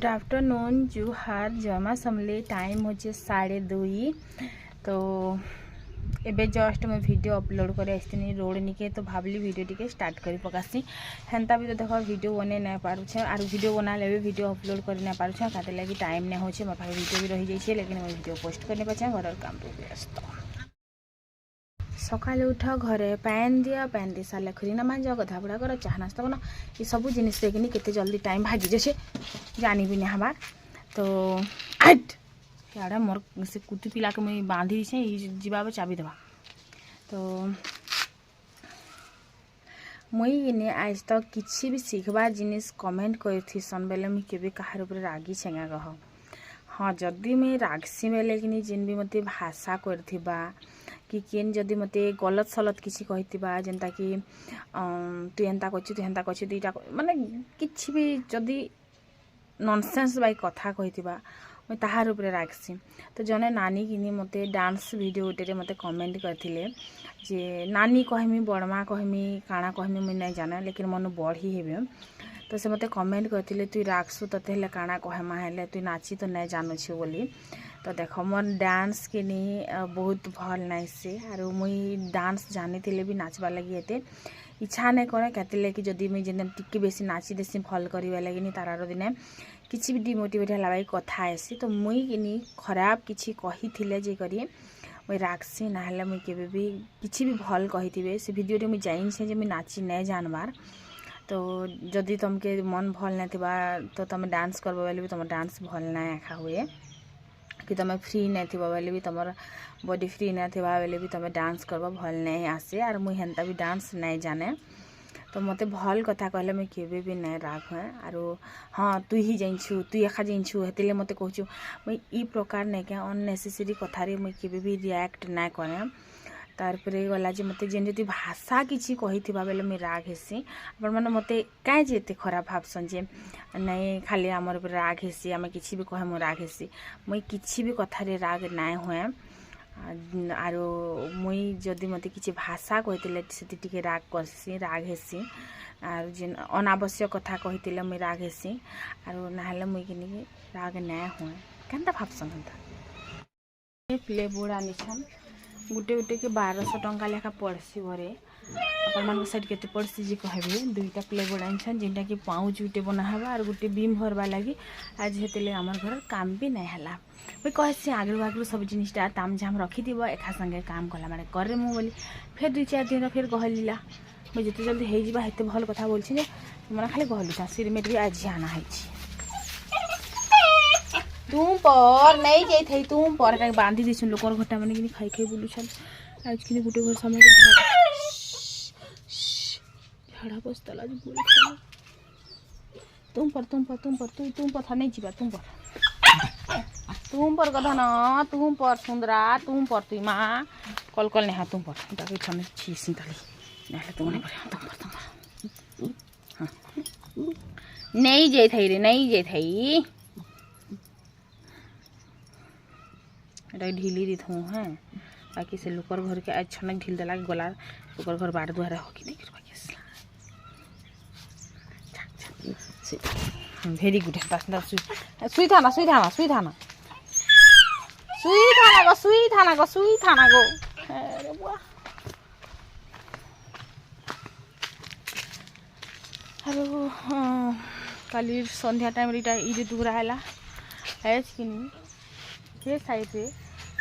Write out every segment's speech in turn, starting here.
Good afternoon जुहार जमा समले time होचे 2:30 तो एबे जस्ट मैं वीडियो अपलोड कर आसनी रोड निके तो भावली वीडियो टिके स्टार्ट कर पकासी हेन्ता भी तो देख वीडियो बने ना पारुछे आर वीडियो बनाले भी वीडियो अपलोड कर ना पारुछे काते लगी टाइम नहीं होचे मोर पाखे वीडियो भी रही जाइए लेकिन मैं वीडियो पोस्ट करने पाछे घर काम रे व्यस्त सकाल उठ घरे पैन दिया पैन दी सारे खुरीना मांज गधा बुढ़ा कर चाह नास्ता बना ये सब जिनिस देखनी केते जल्दी टाइम भागी जाए जानी भी नहीं हमार तो आट याडा मोर से कुटी पिला के मैं बांधी छे जीवा चाबी देवा तो मुई ने आज तक किसी भी सीखबा जिनिस कमेंट करथी सन बेले मुई केबे कहार ऊपर रागी छेगा कह हाँ जदि मुई रागसी बेले कि जेन भी मते भाषा करथिबा कि केन जदि मते गलत सलत किसी कहितिबा जेंता कि तू एंता कछु तू हेंता कछु दुईटा माने किछि भी जदि नॉनसेंस बाई कथा कहितिबा मैं ताहार ऊपर रागसी तो जने नानी किनी मते डांस वीडियो उटेरे मते कमेंट करथिले जे नानी कहमी बड़मा कहमी काଣା कहमी मुई नहीं जाने लेकिन मन बढ़ी हेबे तो से मते कमेंट करथिले तू रागसु तते हेले काଣା कहमा हेले तू नाची तो नहीं जानु छी बोली तो देख मोर डांस के नहीं बहुत भल नाइ से आर मुई डांस जानी थिले भी नाचवा लगी एते इच्छा नहीं करे कहते कि जदि मुई जेन टिके बेसी नाची देसी भल करवा लगी नहीं तार दिने किसी भी डिमोटिवेट है भाई कथा आसी तो मुई किनी खराब किसी कही थिले जे करी मुई रागसी ना हेले मुई केबे भी किसी भी भल कही से वीडियो रे मुई जाइन से जे मुई नाची नहीं जानबार तो जदि तुमके मन भल नहीं थिबा तो तुम डांस करबो बेले भी तुम डांस भल नहीं आखा हुए कि तुम फ्री नहीं थी बेले भी तुम बॉडी फ्री नहीं थी बेले भी तुम डांस करबो भल नहीं आसे आर मुई हेन्ता भी डांस नहीं जाने तो मते भल कथा कहले मैं केबे भी नहीं राग है आरो हाँ तु ही जाइछु तु एखा जाइछु हेतिले मते कहछु मैं ई प्रकार नहीं क्या अननेसेसरी कथा रे मैं केबे भी रिएक्ट नहीं करे तारपरे गला जे मते जेन जति भाषा किछि कहिथिबा बेले मैं राग हेसी अपन माने मते काहे जे एते खराब भाबसन जे नहीं खाली हमर ऊपर राग हेसी आमे किछि भी कहे मो राग हेसी मैं किछि भी कथा रे राग नहीं होए आरो मुई जदि मते किछि भाषा कहितिले सेति टिके राग करसी राग हेसी आर जेन अनावश्यक कथा कहितिले मुई राग हेसी आरो नाहले मुई किनि राग नहीं होए केनता भाबसन हंता प्ले बोर्ड आनिछन गुटे गुटे के 1200 टंका लेखा पड़सी घरे अपन मान साइड केते पड़सी जी कहबे दुईटा प्ले बोर्ड आनिछन जेनटा कि पाउच गुटे बना हबा और गुटे बीम भरबा लगी आज हेतेले हमर घर काम भी नहीं हला मैं कहसी आगु आगु सब जिनिसटा ताम झाम रखी दिबो एखा संगे काम कला माने करे मु बोली फिर 2-4 दिन फिर गहलीला मैं जते जल्दी हे जिबा हेते भल कथा बोलछि जे मन खाली गहलुता सिरमेट भी आज आना हैछि तुम पर नहीं जाई थई तुम पर का बांधी दिसुन लोकर घटा माने कि खाई खाई बुलु छन आज कि गुटे घर समय झाड़ा बसतला आज बोल तुम पर था नहीं जीवा तुम पर गधा ना तुम पर सुंदरा तुम पर तुई माँ कल कल नहीं तुम पर ताकि थाने छी सिंताली नहीं तुम नहीं पर तुम पर नहीं जाई थई रे नहीं जाई थई एटा ढीली दी थू हैं बाकी से लोकर घर के आज छनक ढील देला गला लोकर घर बाड़ दुआरे हो कि नहीं बाकी भेरी गुड सुई थाना गो अरे बुआ हेलो काली संध्या टाइम रिटा इजे दूरा हैला हैज कि नहीं हे साइड रे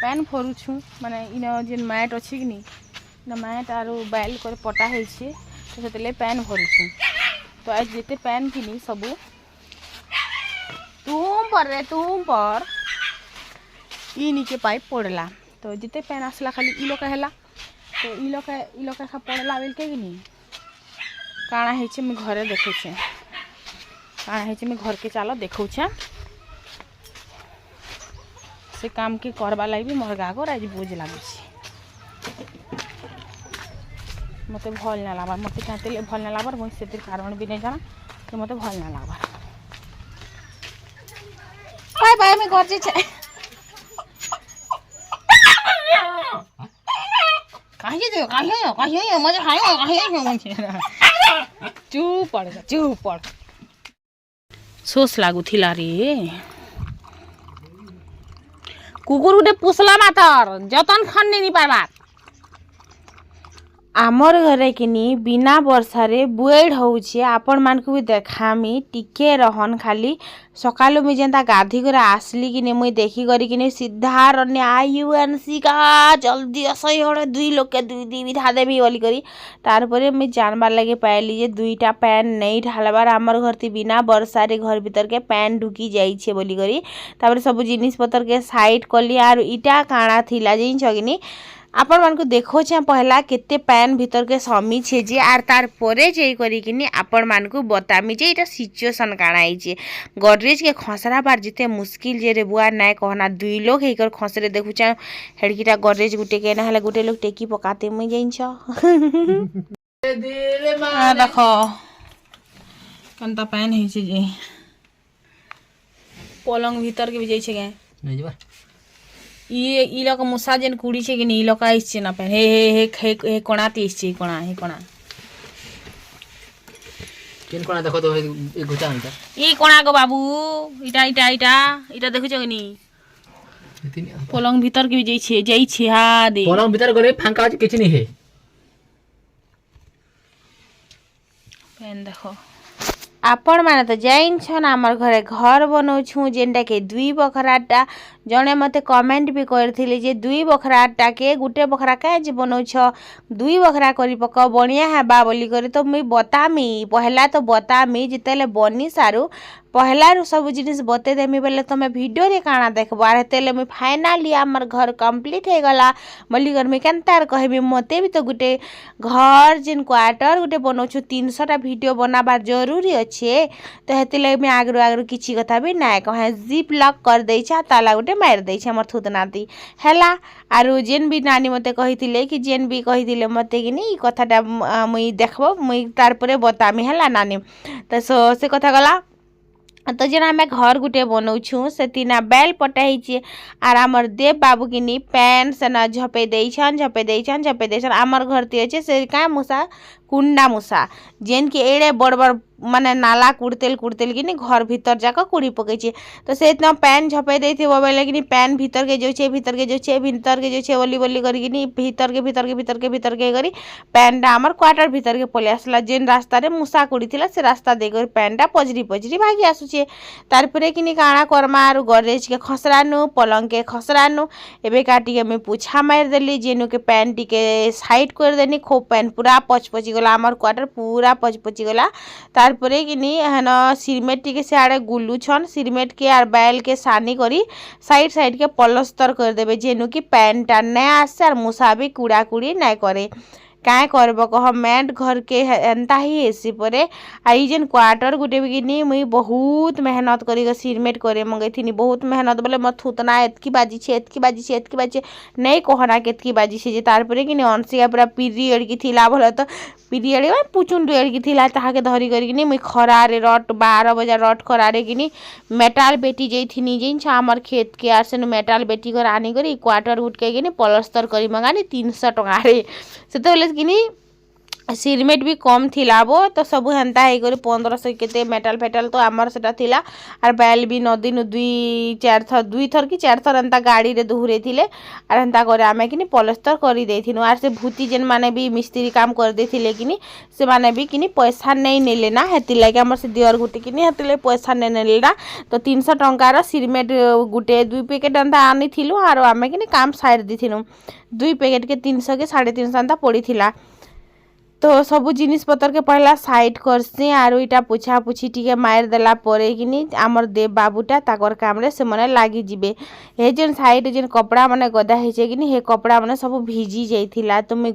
पैन फरुछु माने इन जेन मैट अछि कि नहीं ना मैट आरो बैल कर पटा है छे तो सेतले पैन भरुछु तो आज जेते पैन किनी सब तुम पर ई नीचे पाइप पड़ला तो जिते पैन आसला खाली ई लोका हैला तो ई लोका खा पड़ला बेल के नहीं काଣା है छे मैं घरे देखै छे काଣା है छे मैं घर के चालो देखौ छे से काम के करबा लागि भी मोर गागर आज बोझ लागु छी मते भल ना लागबा मते कहते भल ना लागबार मुई सेतिर कारण भी नहीं जाना कि मते भल ना लागबार बाय बाय मैं घर जे कहिए मजे खायो चुप पड़ सोच लागुला रे कुकुर गोटे पोसला मातर जतन खन नहीं पार्बार आमर घरे किनी बिना वर्षारे बुएड होउछे आपण मानकु भी देखामी टिके रहन खाली सकालु मुई जेंता गाधी करे आसली किनी मुई देखी करी किनी सीधा रने आयुएनसी का जल्दी असई हड़े 2 लोग के 2 विधा देबी बोली करी तार परे मुई जानबार लगे पाइली जे 2टा पैन नहीं ढालबार आमर घरती बिना वर्षारे घर भीतर के पैन ढुकी जाइछे बोली करी तापर सब जिनिस पतर के साइड कली आर इटा काणा थिला जेइन छगिनी आपण मान को देखो छे पहला केते पैन भीतर के समी छे जे आर तार परे जे करी किनी आपण मान को बतामी जे इटा सिचुएशन काणाई छे गडरेज के खसरा बार जिते मुश्किल जे रे बुआ नाय कहना 2 लोग हेकर खसरे देखु छ हेडकीटा गडरेज गुटे के ना हले गुटे लोग टेकी पकाते मुई जाइन छ देखो कंता पैन हे छे जे पलंग भीतर के भी जाई छे गे नै जबा ये ई लोक मुसा जेन कुड़ी छे कि नी लोक आइछ ना पे हे कोणा तीस छे कोणा हे कोणा केन कोणा देखो तो एक गुटा अंतर ई कोणा गो बाबू इटा इटा इटा इटा देखु छ कि नी पलंग भीतर के भी जाई छे हा दे पलंग भीतर गले फांका किछ नी हे पेन देखो आपण माने तो जाइन छन हमर घरे घर बनौ छु जेंटा के 2 बखराटा जने मते कमेंट भी करथिले जे 2 बखराटा के गुटे बखरा काहे जे बनौ छ 2 बखरा करी पक बनिया हेबा बोली करे तो मुई बतामी पहला तो बतामी जितेले बनी सारू पहला सब जिनिस बते देमी बेले तमे वीडियो रे काना देखबार हेतेले मुई फाइनली हमर घर कंप्लीट हे गला बोली कर मी केनतार कहबी मते भी तो गुटे घर जिन क्वार्टर गुटे बनौ छु 300 टा वीडियो बनाबार जरूरी अच्छे तो हेतिले मैं आगरु आगरु किछि कथा भी नाय कहे जिप लॉक कर दै छ ताला गुटे मार दै छ हमर थुतनाती हैला आरु जेन भी नानी मते कहिथिले कि जेन भी कहिथिले मते कि नी कथाटा मुई देखबो मुई तार परे बतामी हैला नानी त से कथा गला तो जेना हमें घर गुटे बनौ छु से तीना बैल पटाई छे आर हमर देव बाबू किनी पैन से ना झपे दै छन हमर घर ते छे से का मुसा कुंडा मुसा जेन के एड़े बड़ बड़ माने नाला कुड़तेल कि घर भीतर जाकर कुड़ी पकै छे तो से इतना पैन झपे देथे बोले कि पैन भीतर के जो छे बोली बोली करी कि भीतर के करी पैनटा हमर क्वार्टर भीतर के पले आसला जेन रास्ता रे मुसा कुड़ी थिला से रास्ता दे कर पैनटा पजरी भागी आसु छे तार परे कि काणा करमा आरु गरेज के खसरानु पलंग के खसरानु एबे काटी के मैं पूछा मार देली जेनु के पैन टिके साइड कर देनी खूब पैन पूरा पचपची गला हमर क्वार्टर पूरा पचपची गला तार परे कि नी हेन सिरमेट टिके सियाड़े गुल्लू छन सिरमेट के आर बैल के सानी करी साइड के पलस्तर कर देबे जेनु कि पैनटा नै आसे आर मुसा भी कूड़ा कुड़ी नै करे काय करब कह मैट घर के एंता ही एसी परे आई जेन क्वार्टर गुटे बिनी मुई बहुत मेहनत करी सिरमेट करे मंगैथिनी बहुत मेहनत बोले मत थुतना एतकी बाजी छे नहीं कहना केतकी बाजी छे जे तार परे कि अनसिया पूरा पीरियड की थिला बोले तो पीरियड पुचुंडू एड़ की थिला ताहाके धरी करी मुई खरारे रट 12 बजे रट खरारे कि मेटाल बेटी जैथिनी जेन छ हमर खेत के आर सेनु मेटाल बेटी कर आनी करी क्वार्टर उठ के कि पलस्तर करी मंगानी 300 टका रे से तो कि सिरमेट भी कम थिला बो तो सब हेन्ता हे कर 1500 केते मेटाल फेटाल तो आमर सेटा थिला आर बैल भी नदी नु 2-4 थर कि 4 थर हेन्ता गाड़ी रे दुहरे थिले आर हेन्ता करे आमे कि पलस्तर करी देथिनु आर से भूती जेन माने भी मिस्त्री काम कर देथिले कि से माने भी कि पैसा नहीं नेले ना हेति लागे हमर से दियर गुटी कि हेतिले पैसा नहीं नेले ना तो 300 टंका रो सिरमेट गुटे 2 पैकेट हेन्ता आनी थिलु आर आमे कि काम साइड दिथिनु 2 पैकेट के 300 के 350 हेन्ता पड़ी थिला तो सब जिनिस पतर के पहला साइड करसी आरु इटा पुछा पुछी टिके मार देला परे कि आमर देव बाबूटा ताकर काम रे से मने लागी जिबे हे जेन साइड जेन कपड़ा माने गदा हेचे कि हे कपड़ा माने सब भिजी जाइथिला तो मैं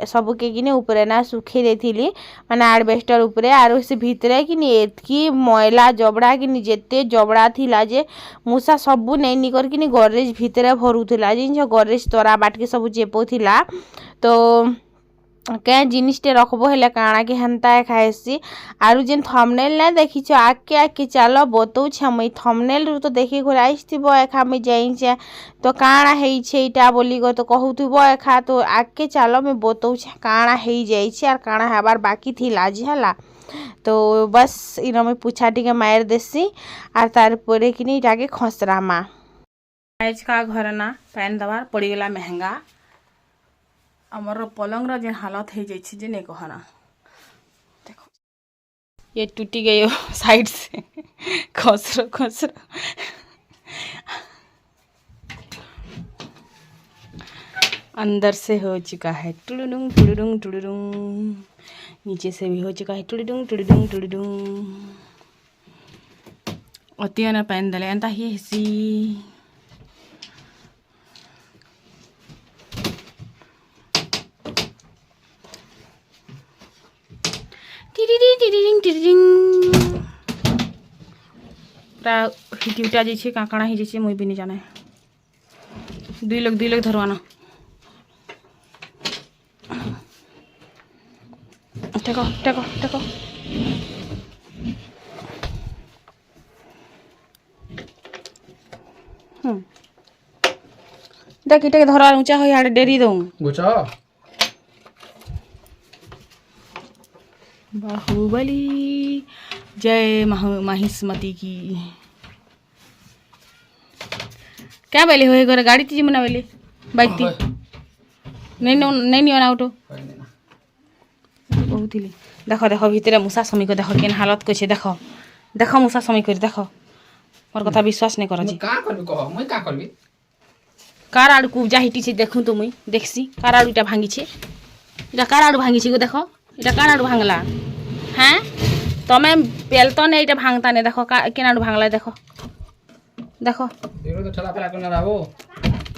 सब के कि ऊपर ना सुखे देथिली माने आडबेस्टर ऊपर आरु से भीतरे कि एतकी मैला जबड़ा कि जेते जबड़ा थिला जे मुसा सब नै निकर कि गरेज भीतरे भरुथिला जिन गरेज तोरा बाट के सब जेपोथिला तो क्या जिनिसटे रखबो हेले काणा के हेन्ता खाएसी आरु जेन थंबनेल ना देखिछ आके चलो बतौ छ मई थंबनेल रु तो देखि घर आइथिबो एखा मई जाई छ तो काणा हेइ छै इटा बोली गो तो कहउथिबो एखा तो आके चलो मैं बतौ छ काणा हेइ जाई छ आर काणा हेबार बाकी थिला जे हला तो बस इन मैं पूछा टी मार देसी आर तार परे कि इटाके खसरामा आज का घर ना पैन दबार पड़गला महंगा आमर पलंग जेन हालत हो जाए नहीं कहना देखो ये टूटी गई हो साइड से खसरो खसरो अंदर से हो चुका है टुडुडुंग टुडुडुंग टुडुडुंग, नीचे से भी हो चुका है टुडुडुंग टुडुडुंग टुडुडुंग। अति ना पैन दले अंता ही हिसी टिडिडिंग टिडिडिंग टिडिडिंग पूरा हिटी उटा जाइए काकाणा ही जाइए मुई भी नहीं जाना है। दुई लोग धरवाना टेको टेको टेको देख इटे धरवा ऊंचा हो यार डेरी दऊं गुचा बाहुबली जय महिष्मती की क्या बेली हो गरे गाड़ी तीजी मना बेली बाइक ती नहीं ऑटो बहुत ही देख देख भितर मूसा समी को देख केन हालत कछे देख देख मूसा समी कर देख मोर कथा विश्वास नहीं कर का करबी कह मुई का करबी कार आड़ को जा हिटी छे देखू तो मुई देखसी कार आड़ूटा भांगी छे इटा कार आड़ू भांगी छे गो देख इटा कार आड़ू भांगला हैं तमे पेल तो नहीं इटा भांगता नहीं देखो केन आड़ू भांगला देखो देखो एरो तो ठला पेला करना राबो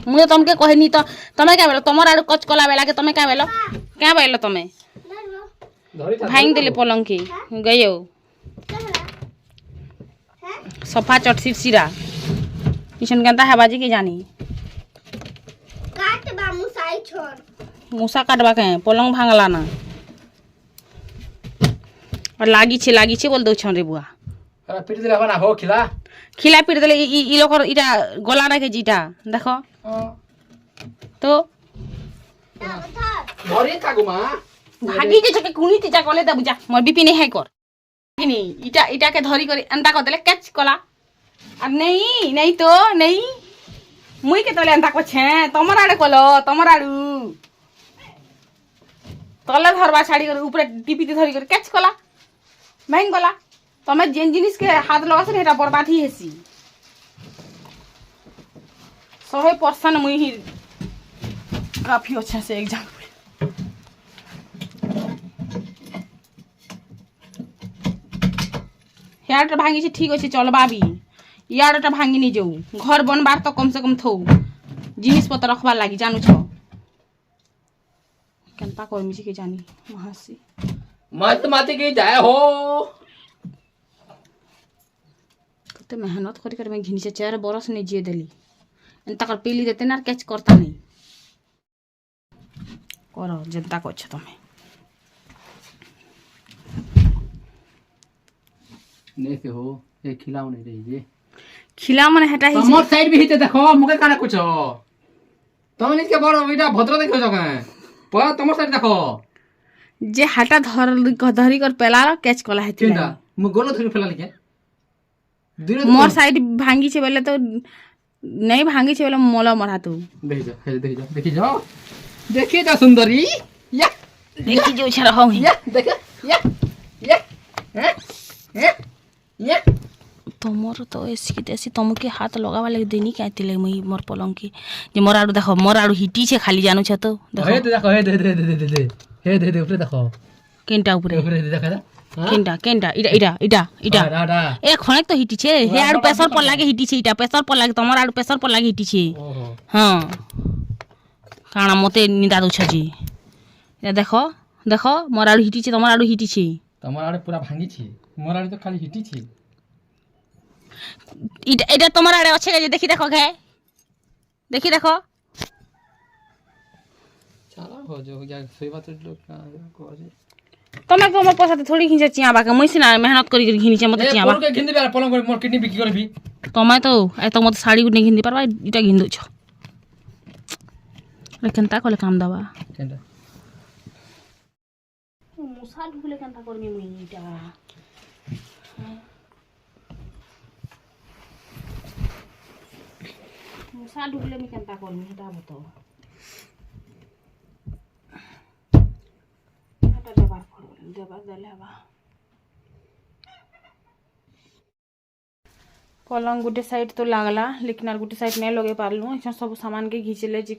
मुझे तुमके कहनी तो तमे क्या बेलो तमर आड़ू कच कला बेला के तमे क्या बेलो क्या बेलो तमे भांग देले पलंग की गयो सफा चटसिर सिरा किशन गंदा है बाजी की जानी काट बा मुसाई छोड़ मूसा काटबा के पलंग भांगला ना और लागी छे बोल दो छन रे बुआ अरे पीट देला बना हो खिला खिला पीट देले ई लोकर इटा गला ना के जीटा देखो तो धरे का गुमा भागी जे छके कुनी तिजा कले दे बुझा मोर बीपी नहीं है कर किनी इटा इटा के धरी करे अंता कर देले कैच कला अब नहीं तो नहीं मुई के तले अंता को छे तमर आड़े कलो तमर आड़ू तले धरबा छाड़ी कर ऊपर टीपी धरी कर कैच कला महंग गला तमे जेन जिनिस के हाथ लगा से हेटा बर्बाद ही हेसी 100% मुई ही काफी अच्छा से एग्जाम यार भांगी छे ठीक अच्छे चलबा भी यार भांगी नहीं जाऊ घर बनबार तो कम से कम थो जिनिस पत्र रखबार लगी जानू छ केनपा कर्मी के जानी महासी मत माते के जाय हो कते मेहनत कर मैं घिनी से 4 बरस नहीं जिए देली एंता कर पीली देते ना कैच करता नहीं करो जनता को अच्छा तुम्हें नहीं से हो ये खिलाओ नहीं रही जे खिला मन हटा ही तमर साइड भी हिते देखो मुके काना कुछ तुम निके बड़ बेटा भद्र देखो जगह पर तमर साइड देखो जे हटा धरी कर पेला कैच कला है चिंता मु गोलो धरी फेला लिखे मोर साइड भांगी छे बेले तो नहीं भांगी छे बेले मोला मरा तू देखी जाओ देखिए जा सुंदरी या देखी जो छरा हो या देख या तमर तो ऐसी की तैसी तुमके हाथ लगावा लगे देनी क्या तिले मई मोर पलंग की जे मोर आड़ू देखो मोर आड़ू हिटी छे खाली जानू छ तो देखो हे दे ऊपर देखो केनटा ऊपर देखो केनटा इटा ए खणक तो हिटी छे हे आड़ू प्रेशर पर लागे हिटी छे इटा प्रेशर पर लागे तमर आड़ू प्रेशर पर लागे हिटी छे हां काना मते निदा दउ छ जी ए देखो मोर आड़ू हिटी छे तमर आड़ू हिटी छे तमर आड़ू पूरा भांगी छे मोर आड़ू तो खाली हिटी छे इटा तमर आड़े अच्छे देखी देखो घे देखी देखो चला हो जो या सोई बात लोग को जे तमे को मोर पैसा थोड़ी खिंचे चिया बाके मैसिना मेहनत करी घिनी मते चिया बा के घिंदी बेला पलंग मोर किडनी बिकी करबी तमे तो ए तो मते साड़ी गुनी घिंदी परबा इटा घिंदु छ लेकिन ता कोले काम दबा केंदा ମୂଷା ଢୁକିଲେ କେନ୍ତା କରମି ମୁଇଁ ଇଟା ମୂଷା ଢୁକିଲେ ମୁଇଁ କେନ୍ତା କରମି ହେଟା ବତ ହେଟା ଦେବାର ଦେଲେ ହେବା पलंग गोटे साइड तो लागला लेकिन आर गोटे साइड नहीं लगे पार्लु अच्छा सब सामान के घिचले जी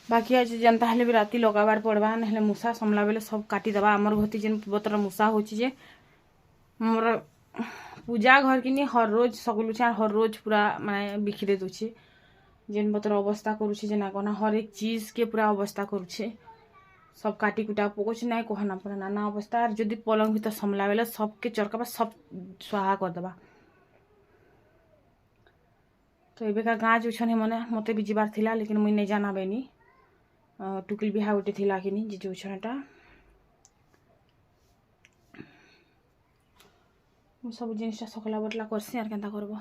बाकी आज जनता हेले भी राति लगाबार पड़वा ना मूसा समला बेले सब काटिदेवा आमर घती जेन बतर मूसा होची जे मोर पूजा घर कि हर रोज सगुलुचे हर रोज पूरा माने बिखरे दूचे जेन बतर अवस्था करुचे जे ना कहना हर एक चीज के पूरा अवस्था करुचे सब काटी कुटा पकोच ना कहना पूरा नाना अवस्था और जदि पलंग भीतर समला बेले सबके चरका सब स्वाहा करदेवा तो एबेका गाँ जो छन मने मते भी जीवार थिला लेकिन मुई नहीं जाना बेनी टुकिल बिहा उठे थिला कि नहीं जो छनटा मु सब जिनिसटा सकला बटला करसी आर केनता करबो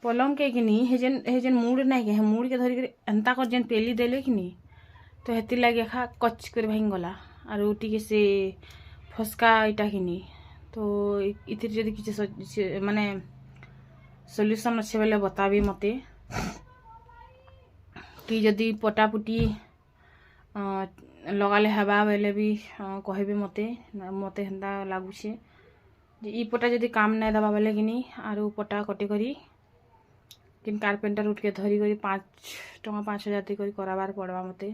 पलंग के कि नहीं हे जेन मूड नहीं के मूड के धरी एंता कर जेन पेली देले कि नहीं तो हेति लागे खा कच कर भांग गला और उटी के से फसका इटा कि नहीं तो इतिर जदि किसी माने सॉल्यूशन अच्छे बेले बताबी मते कि जदि पटापुटी लगाले हवा बेले भी कहबे मते मते हेंदा लागुचे जे ई पटा जदि काम नहीं दबा बेले कि नहीं आरो पटा कटे करी किन कारपेंटर उठ के धरी करी 5,000 करी कराबार पड़वा मते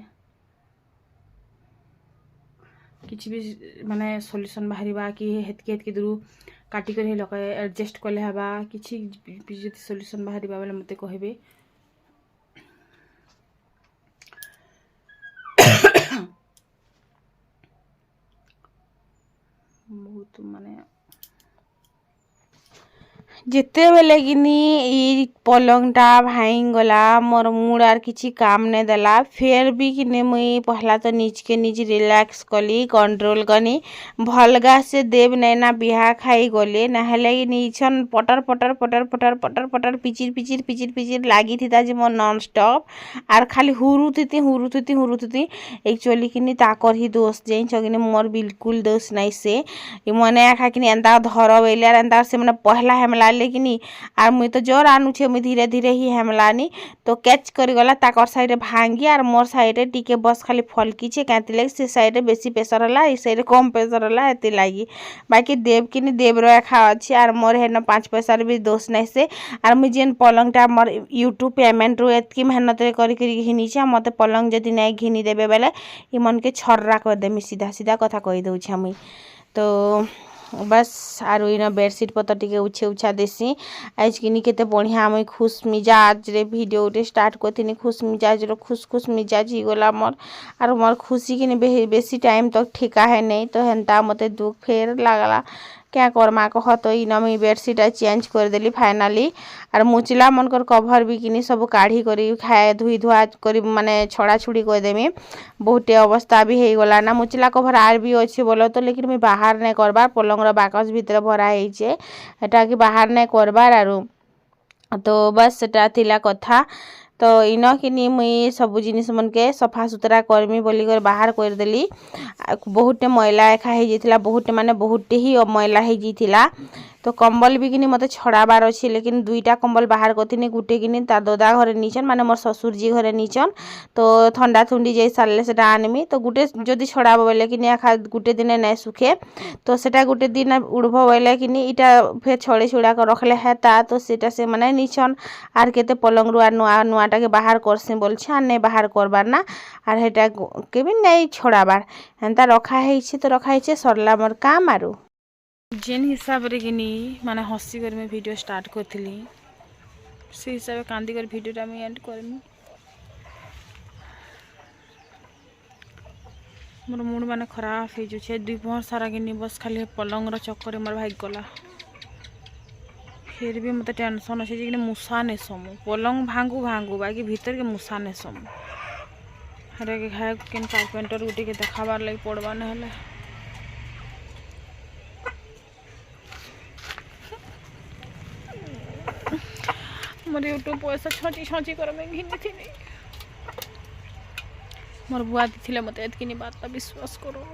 किसी भी माने सॉल्यूशन बाहरिबा कि हेतके दूर काटी कर लगे एडजस्ट कले हवा किसी भी सॉल्यूशन बाहरिबा बेले मते कहबे बहुत माने जिते बेले कि पलंगटा भांग गला मोर मूड आर किसी काम नहीं देला फिर भी कि मुई पहला तो निज के निज रिलैक्स कली कंट्रोल कनी भलगा से देव नैना बिहा खाई गले नहले नीछन पटर पटर पटर पटर पटर पटर पिचिर पिचिर पिचिर पिचिर लगी थी ताजे मोर नॉन स्टॉप आर खाली हुरुथुती एक्चुअली कि ताकर ही दोस्त जाइन कि मोर बिल्कुल दोस्त नहीं से मने आखा कि एंता धर बेले एंता से मैंने पहला हेमला लेकिन आर मुई तो जोर आनुछे मुई धीरे धीरे ही हेमलानी तो कैच कर गला ताकर साइड भांगी आर मोर साइड टिके बस खाली फलकी छे कहते लगे से साइड बेसी प्रेशर होला ई साइड कम प्रेशर होला एते लागी बाकी देव कि देव रखा अच्छे आर मोर हेन 5 पैसा भी दोष नहीं से आर मुई जेन पलंगटा मोर यूट्यूब पेमेंट रू एतकी मेहनत करी घिनी छे मते पलंग जदि नहीं घिनी देबे बेले ई मन के छर्रा कर देमी सीधा सीधा कथा कहि दउ छे मुई तो बस आर इन बेडसीट पतर टिके उछे उछा देसी आज कि केते बढ़िया मुई खुश मिजाज रे वीडियो रे स्टार्ट करथिनी खुश मिजाज रो खुश मिजाज ही गला मोर आर मोर खुशी कि बेसी टाइम तक ठिका है नहीं तो हेंता मते दुख फेर लागला क्या करमा कह तो इन मुई बेडसीट चेंज कर देली फाइनाली आर मुचला मनकर कभर भी किनी सब काढ़ी करी खाए धुई धुआ करी माने छड़ा छुड़ी कर देमी बहुते अवस्था भी हो गला ना मुचला कभर आर भी अच्छे बोलो तो लेकिन मुई बाहर नहीं करबार पलंग रो बाकस भीतर भरा होइछे एटा कि बाहर नहीं करबार आरो तो बस सेटा थिला कथा तो इन कि मुई सब जिनिस मन के सफा सुतरा करमी बोली कर बाहर कर देली बहुते मैला एखा हो जाइथिला बहुते माने बहुते ही मैला हो जाइथिला तो कंबल भी किनी मते छड़ाबार अच्छे लेकिन दुईटा कंबल बाहर करथिनी गुटे किनी तार दादा घरे नीचन माने मोर ससुर जी घरे नीचन तो ठंडा थुंडी जाई सारले सेटा आनमी तो गुटे जदि छड़ाबो बेले किनी आखा गुटे दिन नहीं सुखे तो सेटा गुटे दिन उड़बो बेले किनी इटा फेर छड़े छुड़ा कर रखले हेता तो सेटा से माने नीचन आर केते पलंग रु आर नुआ नुआटा के बाहर करसे बोलछे आर नहीं बाहर करबार ना आर हेटा के भी नहीं छड़ाबार हेंता रखा हेइछे तो रखा हेइछे सरला मोर काम आरो जेन हिसाब रे किनी माने हसी कर मैं वीडियो स्टार्ट करथिली से हिसाब कांदी कर वीडियोटा मैं एंड करमी मोर मूड माने खराब हो जुछे दुई पहर सारा किनी बस खाली पलंग रो चक्कर मोर भाग गला फिर भी मते टेंशन अछि जे मूसा ने समु पलंग भांगू बाकी भीतर के मूसा ने समु हरे के खाए केन कारपेंटर गुटी के देखाबार लागि पड़बा न हले मोर यूट्यूब पैसा छची छची कर में घिनी थी मोर बुआ दी मत एतकिनी बात विश्वास करो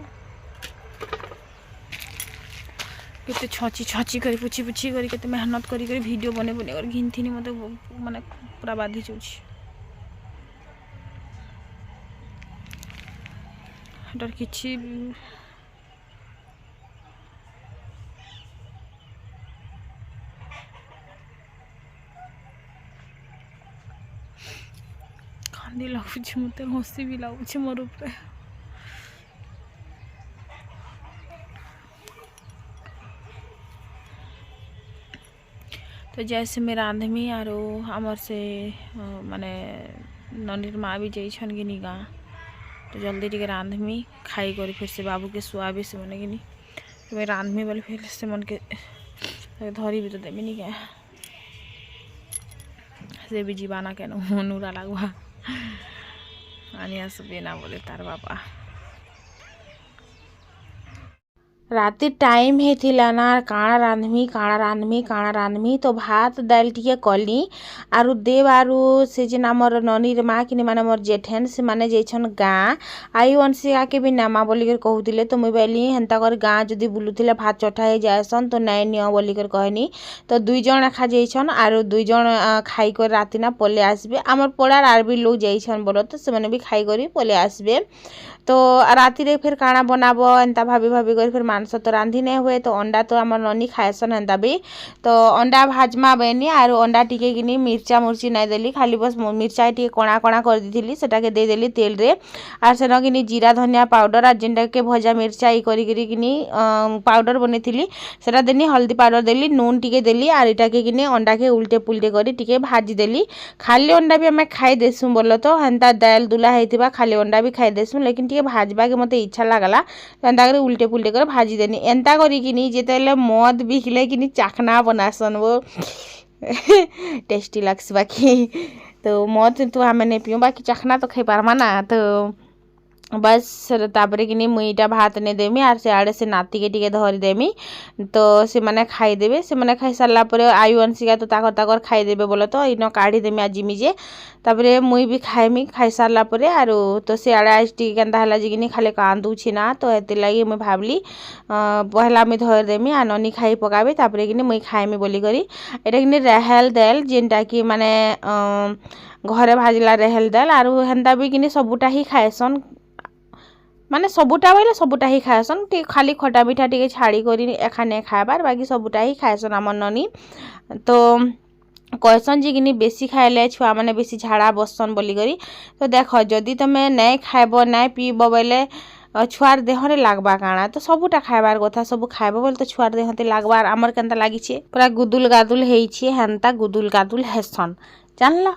केते छची छची करी पुछी पुछी करी केते मेहनत करी करी वीडियो बने बने कर घिनथिनी मते माने पूरा बाधी जाउछि डर किछि कांदी लागुछि मते हंसी भी लागुछि मोर ऊपर तो जैसे मैं रांधमी आरो हमर से माने ननीर माँ भी जाइछन कि नी गाँ तो जल्दी टिके रांधमी खाई करी फिर से बाबू के सुआबी से मन कि तो मैं रांधमी बोले फिर से मन के धरी भी तो देवी नी क्या से भी जीवाना क्या नूरा लगवा आनिया सब ना बोले तार बापा राति टाइम हेथिला ना काଣା रांधमी तो भात दाल टिके कली आरु देव आरु से जेन आमर ननीर माँ कि माने मोर जेठेन से माने जाइछन गाँ आई वंशिका के भी नामा बोलिकर कहूतिले तो मुई बोली हेन्ता कर गाँ जदि बुलुथिले भात चटा हे जाएसन तो नाइ नियो बोलिकर कहनी तो 2 जण एखा जाइछन आरु 2 जण खाई कर राति ना पले आसबे आमर पड़ार आर भी लोग जाइछन बोलो तो से माने भी खाई करी पले आसबे तो राति रे फिर काଣା बनाबो एंता भाभी भाभी कर फिर मांस तो रांधि नहीं हुए तो अंडा तो आमर ननी खाएसन हेन्ता भी तो अंडा भाजमा बेनी आरो अंडा टिके किनी मिर्चा मुर्ची नहीं देली खाली बस मिर्चा टिके कणा कणा कर दिथिली सेटा के दे देली तेल रे आर सेन किनी जीरा धनिया पाउडर आ जेंटा के भजा मिर्चा ई करी करी किनी पाउडर बनेथिली सेटा देनी हल्दी पाउडर देली नून टिके देली आर इटा के किनी अंडा के उल्टे पुल्टे करी टिके भाजी देली खाली अंडा भी हमें खाई देसु बोलो तो हेन्ता दाल दुला हेतिबा खाली अंडा भी खाई देसु लेकिन भाजबा के मते इच्छा लागला एंता करे उल्टे पुल्टे कर भाजी देनी एंता करी किनी जेतेले मद बिखले किनी चाखना बनासन वो टेस्टी लागस बाकी तो मद तो हमें नहीं पियो बाकी चाखना तो खाई पारमा ना तो बस तापरे किनी मुईटा भात ने देमी आर से आड़े से नाती के टिके धरी देमी तो से माने खाई देबे से माने खाई सारला परे आयु अंशिका तो ताकर ताकर खाई देबे बोलो तो इनो काढ़ी देमी आज मिजे तापरे मुई भी खाइमी खाई सारला परे आरो तो से आड़े आज टिके केनता हला जिगिनी खाली कांदुछि ना तो एते लागि मुई भाबली पहला मी धर देमी आ ननी खाई पकाबे तापरे किनी मुई खाइमी बोली करी एटा किनी रेहेल दाल जेनटा कि माने घरे भाजिला रेहेल दाल आरो हेंता भी किनी सबुटा ही खाएसन माने सबुटा बोले सबुटा ही खाएसन खाली खटा मिठा टिके छाड़ी करी एखाने खाबार बाकी सबुटा ही खाएसन आमर ननी तो कहसन जे किनी बेसी खाइले छुआ माने बेसी झाड़ा बसन बोली करी तो देख जदि तमे नहीं खाइबो नहीं पीबो बोले छुआर देहरे लागबा काଣା तो सबुटा खाइबार कथा सब खाइबो बोले तो छुआर देहते लागबार आमर केनता लागिछे पूरा गुदुल गादुल हेइछे हेन्ता गुदुल गादुल हेसन जानला।